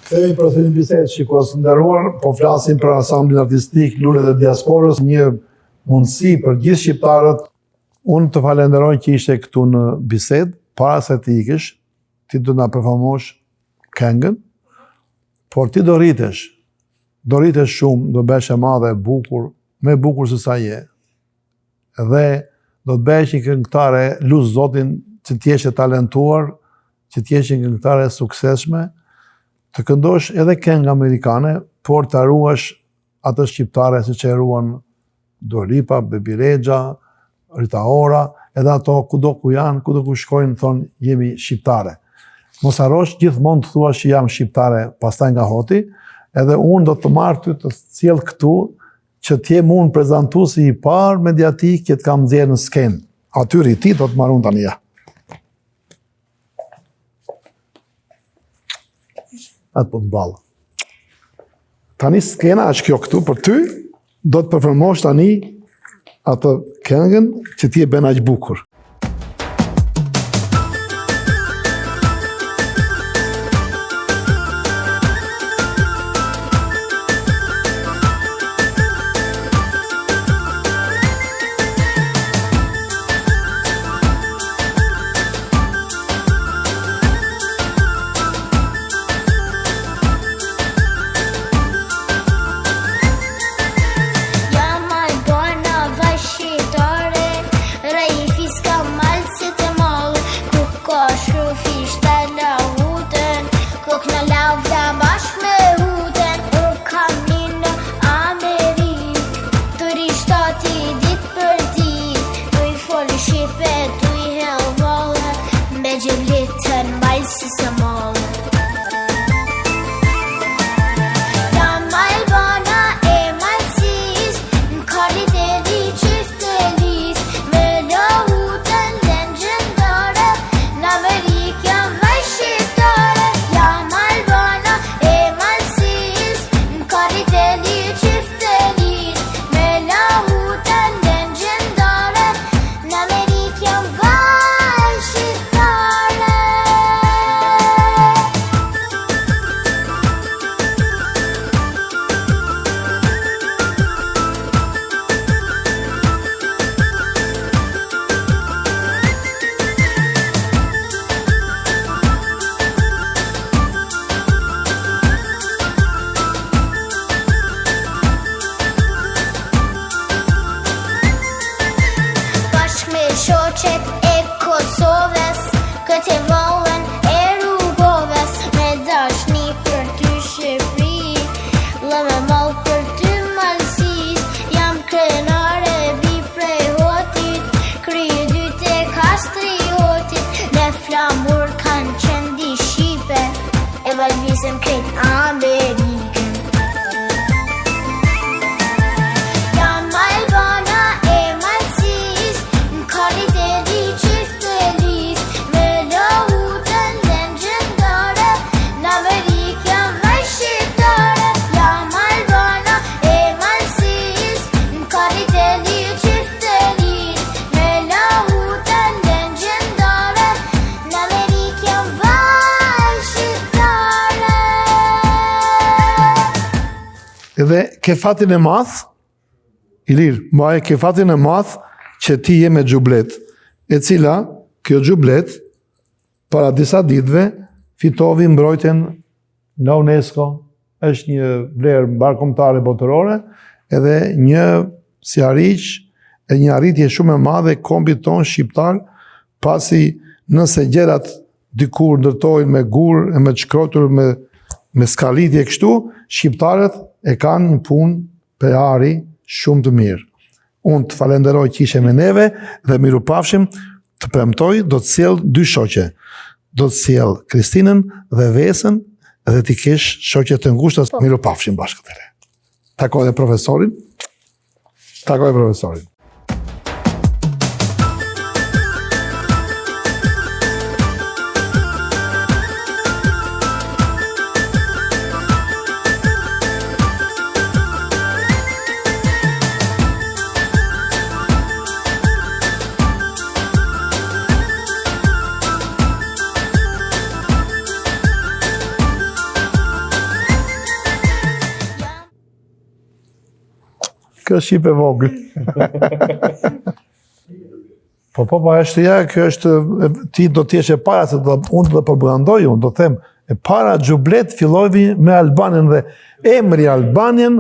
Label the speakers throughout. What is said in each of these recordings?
Speaker 1: Kthehemi për fillim bisedë, shikues të nderuar, po flasim për ansamblin artistik Lulet e Diasporës, një mundësi për gjithë shqiptarët. Unë të falenderoj që ishe këtu në bisedë, para se të ikësh, ti do na performosh këngën, por ti do rritesh shumë, do besh e madhe, e bukur, më e bukur se sa je. Dhe do të besh një këngëtare, lut Zotin që të jesh e talentuar, që të jesh një këngëtare e suksesshme, të këndosh edhe këngë amerikane, por të ruash atë shqiptare si që e ruan Dua Lipa, Baby Rexha, Rita Ora, edhe ato kudo ku janë, kudo ku shkojnë, thonë jemi shqiptare. Mos harrosh gjithmonë të thua që jam shqiptare pastaj nga hoti, edhe unë do të marr ty të sjell këtu që të jem unë prezantuesi i parë mediatik që të kam nxjerrë në skenë. Aty ti do të marr unë tani ja. Atë po të balë. Tani skena është kjo këtu për ty, do të performosh tani atë këngën që ti e bën aq bukur. Edhe ke fatin e madh, Ilir, mbaj ke fatin e madh që ti je me xhublet, e cila kjo xhublet para disa ditëve fitoi mbrojtjen nga UNESCO, është një vlerë mbarkombëtare botërore, edhe një si ariq e një arritje shumë e madhe kombit ton shqiptar, pasi nëse gjërat dikur ndërtojnë me gur e me të shkrotur me skalitje kështu, shqiptarët e kanë një punë për ari shumë të mirë. Unë të falenderoj që ishe me neve dhe mirupafshim, të premtoj do të sjell dy shoqe. Do të sjell Kristinën dhe Vesën dhe ti kesh shoqe të ngushta, mirupafshim bashkë të re. Takoj profesorin. Kjo shqip e vogël. Po, është ja, kjo është, ti do t'jesh e para, se unë do përbrandoj, unë do them, e para xhublet fillojvi me Albanian dhe emri Albanian,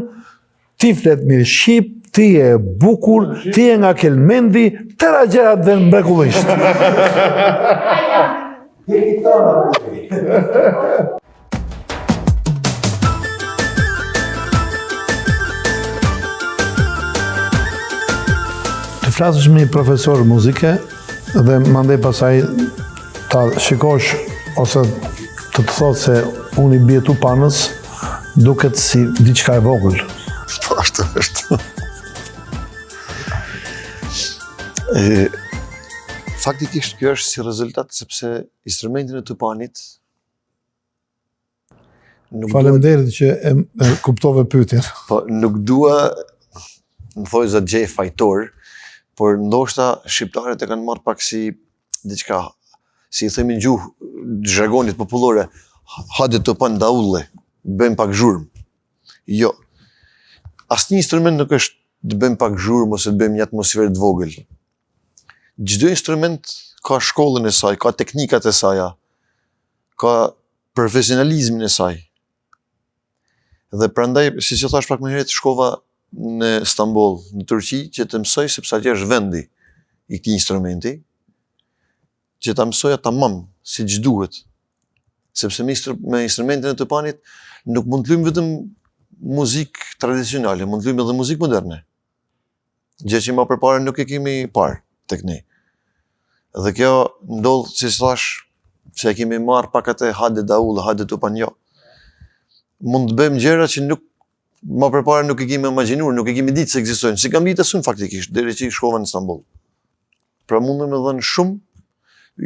Speaker 1: ti flet mirë shqip, ti e bukur, ti e nga Kelmendi, tëra gjërat dhe mrekullisht. Të flasësh me një profesor muzike dhe mandej pasaj ta shikosh ose të thotë se unë i bie tu panës, duket si diçka e vogël.
Speaker 2: Po, ashtu është. Faktikisht kjo është si rezultat sepse instrumentin e tupanit
Speaker 1: Faleminderit që e kuptove pyetjen.
Speaker 2: Po, nuk dua në thoj za gjej fajtor, por ndoshta shqiptarët e kanë marrë pak si diçka, si i themi në gjuhë zhargonit popullore, hajde të pan daulle, bëjmë pak zhurmë. Jo. Asnjë instrument nuk është të bëjmë pak zhurmë ose të bëjmë një atmosferë të vogël. Çdo instrument ka shkollën e saj, ka teknikat e saja, ka profesionalizmin e saj. Dhe prandaj, siç e thash pak më herët, shkova në Istanbul, në Turqi, që të mësoj sepse atje është vendi i këtij instrumenti, që ta mësoja tamam siç duhet. Sepse me instrumentin e tupanit nuk mund të luajmë vetëm muzikë tradicionale, mund të luajmë edhe muzikë moderne. Gjë që më përpara nuk e kemi parë tek ne. Dhe kjo ndodh, si thash, se kemi marrë pak atë hajde daull, hajde tupan jo. Mund të bëjmë gjëra që nuk më përpara nuk e kemi imagjinuar, nuk e kemi ditë se ekzistojnë. Si kam ditë asun faktikisht, deri që shkova në Istanbul. Pra mundem me dhënë shumë,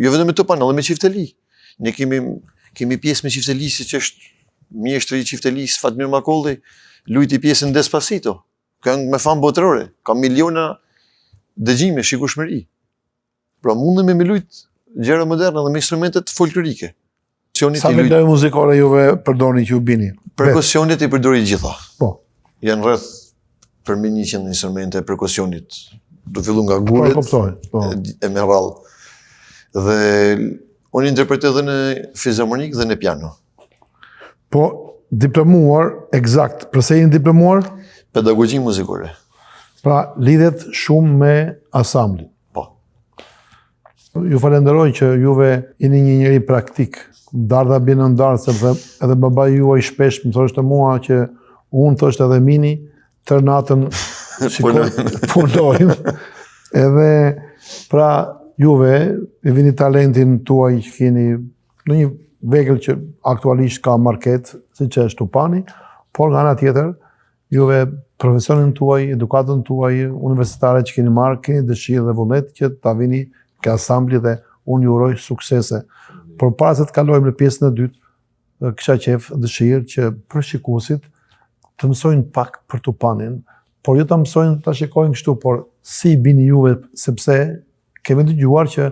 Speaker 2: jo vetëm me tupan, edhe me çifteli. Ne kemi pjesë me çifteli, siç është mjeshtri i çiftelisë Fatmir Makolli, luajti pjesën Despacito. Këngë me famë botërore, ka miliona dëgjime, shikueshmëri. Pra mundem me lujt gjëra moderne dhe me instrumentet folklorike.
Speaker 1: Sa me lojë muzikore juve përdorni që ju bini?
Speaker 2: Perkusionit i përdori gjitha.
Speaker 1: Po.
Speaker 2: Janë rreth për 100 instrumente perkusionit. Do fillu nga guret, e me rrallë. Dhe unë interpretoj edhe në fizharmonik dhe në piano.
Speaker 1: Po, diplomuar, eksakt, përse jeni diplomuar?
Speaker 2: Pedagogji muzikore.
Speaker 1: Pra, lidhet shumë me asamblin.
Speaker 2: Po.
Speaker 1: Ju falenderoj që juve jeni një njeri praktik. Dardha bjen në ndarë, sepse edhe babai juaj shpesh më thoshte mua që unë thoshte edhe Mini, tërë natën punojmë. Edhe, pra, juve, e vini talentin tuaj që keni në një vegël që aktualisht ka market, si që është tupani, por nga ana tjetër, juve profesionin tuaj, edukatën tuaj, universitare që keni marrë, keni dëshirë dhe vullnet që ta vini ke asambli dhe unë ju uroj suksese. Por para se të kalojmë në pjesën e dytë, kisha qef dëshirë që për shikuesit të mësojnë pak për tupanin, por jo të mësojnë të shikojnë kështu, por si bini juve, sepse kemi dëgjuar që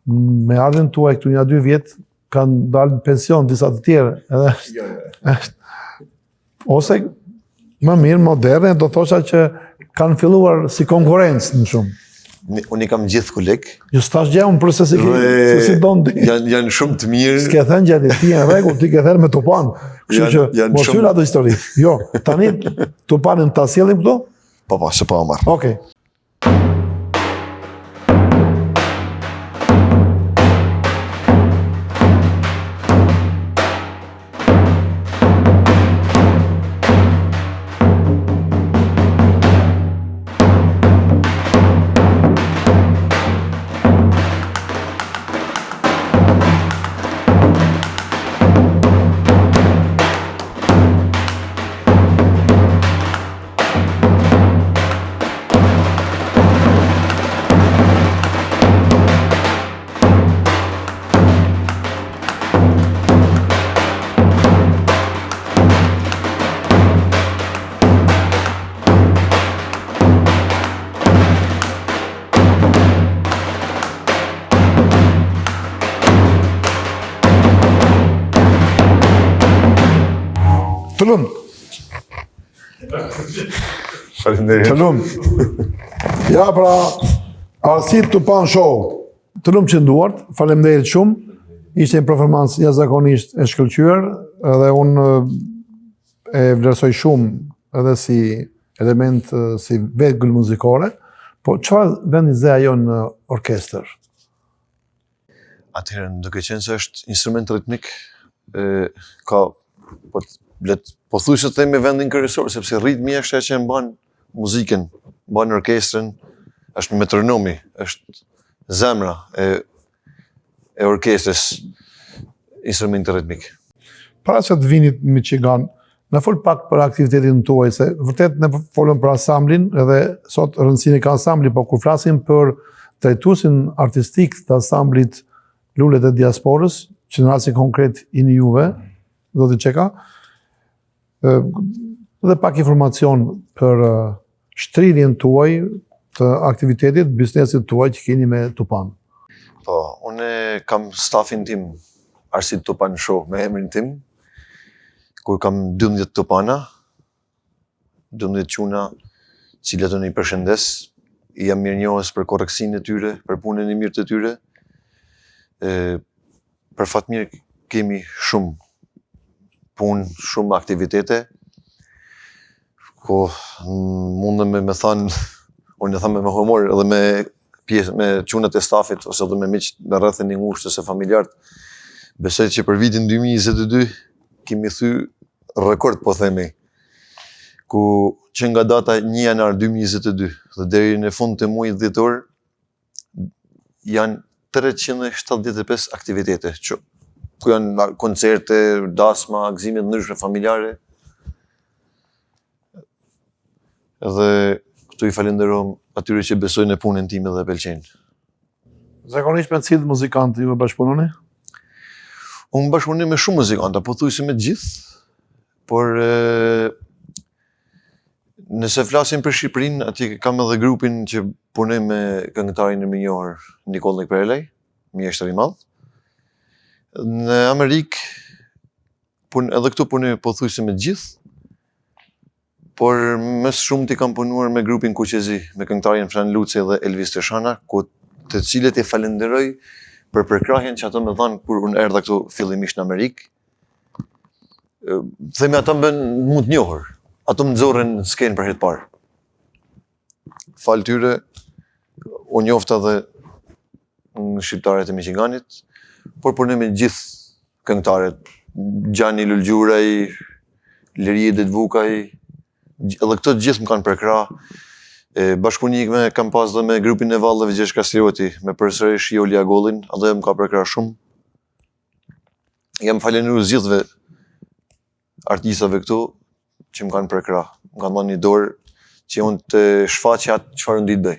Speaker 1: me ardhen tuaj këtu 1-2 vjet kanë dalë në pension disa të tjerë. Ose më mirë moderne, do thosha që kanë filluar si konkurrencë në shumë.
Speaker 2: Unë i kam gjithë kolegë.
Speaker 1: Jo s'tash gjë unë përse si donë.
Speaker 2: Janë shumë të mirë.
Speaker 1: S'ke thënë gjeti, ti e në rregull, ti ke thënë me tupan. Kështu që mos hyr ato histori. Jo, tani tupanin ta sjellim këtu?
Speaker 2: Po, se pa marr.
Speaker 1: Okej. Të lëmë.
Speaker 2: Faleminderit.
Speaker 1: Të lumë. Ja, pra, Arsit Tupan Show. Të lumë që nduart, faleminderit shumë. Ishte një performancë jashtëzakonisht e shkëlqyer, edhe unë e vlerësoj shumë edhe si element, si vetë muzikore, po çfarë vendi ze ajo në orkestër?
Speaker 2: Atëherë, duke qenë se është instrument ritmik, ka, po thuj se të themi vendin kryesor, sepse ritmi është e që mban muzikën, mban orkestrën, është metronomi, është zemra e orkestrës, instrument ritmik.
Speaker 1: Para se të vinit në Michigan, në fol pak për aktivitetin tuaj, se vërtet ne folëm për ansamblin, edhe sot rëndësinë ka ansambli, po kur flasim për drejtuesin artistik të ansamblit Lulet e Diasporës, që në rastin konkret jeni juve, do të çeka, dhe pak informacion për shtrirjen tuaj të aktivitetit, biznesit tuaj që keni me Tupan.
Speaker 2: Po, unë kam stafin tim, Arsit Tupan Show, me emrin tim, kur kam 12 Tupana, 12 quna, cilat unë i përshëndes, i jam mirënjohës për korreksinë e tyre, për punën e mirë të tyre. Për fat mirë kemi shumë punë, shumë aktivitete, ku mundem me thanë, unë e thamë me humor, edhe me pjesë, me qunat e stafit, ose edhe me miqt me rrethën e ngushtës e familjarët. Besoj që për vitin 2022 kemi thy rekord, po themi, ku që nga data 1 janar 2022 dhe deri në fund të muajit dhjetor janë 375 aktivitete, ku janë koncerte, dasma, gëzime të ndryshme familjare. Edhe këtu i falenderoj atyre që besojnë në punën time dhe pëlqejnë.
Speaker 1: Zakonisht me cilët muzikantë ju e bashkëpunoni?
Speaker 2: Unë bashkëpunim me shumë muzikanta, po thuj se me gjithë, por nëse flasim për Shqipërinë, atje kam edhe grupin që punoj me këngëtarin e mirënjohur Nikollaj Perelaj, mjeshtër i madh. Në Amerikë, edhe këtu punoj po thuj se me gjithë, por më shumë ti kam punuar me grupin Kuqezi, me këngëtarin Fran Luci dhe Elvis Teshana, të cilët i falenderoj për përkrahjen që ato më dhanë kur unë erdha këtu fillimisht në Amerikë. Themi ato më mund të njohur, ato më nxorën në skenë për herë të parë. Fal tyre, unë njofta dhe në shqiptarët e Michiganit, por punoj me gjithë këngëtarët, Gjani Lulgjuraj, Lirie Detvukaj, edhe këto gjithë më kanë përkrah. Bashkëpunime kam pas dhe me grupin e vallëve Gjesh Kastrioti, me përsërish Joli Agollin, edhe më ka përkrah shumë. Jam falenderuar gjithëve artistave këtu që më kanë përkrah, më kanë dhënë një dorë që unë të shfaqja çfarë unë di të bëj.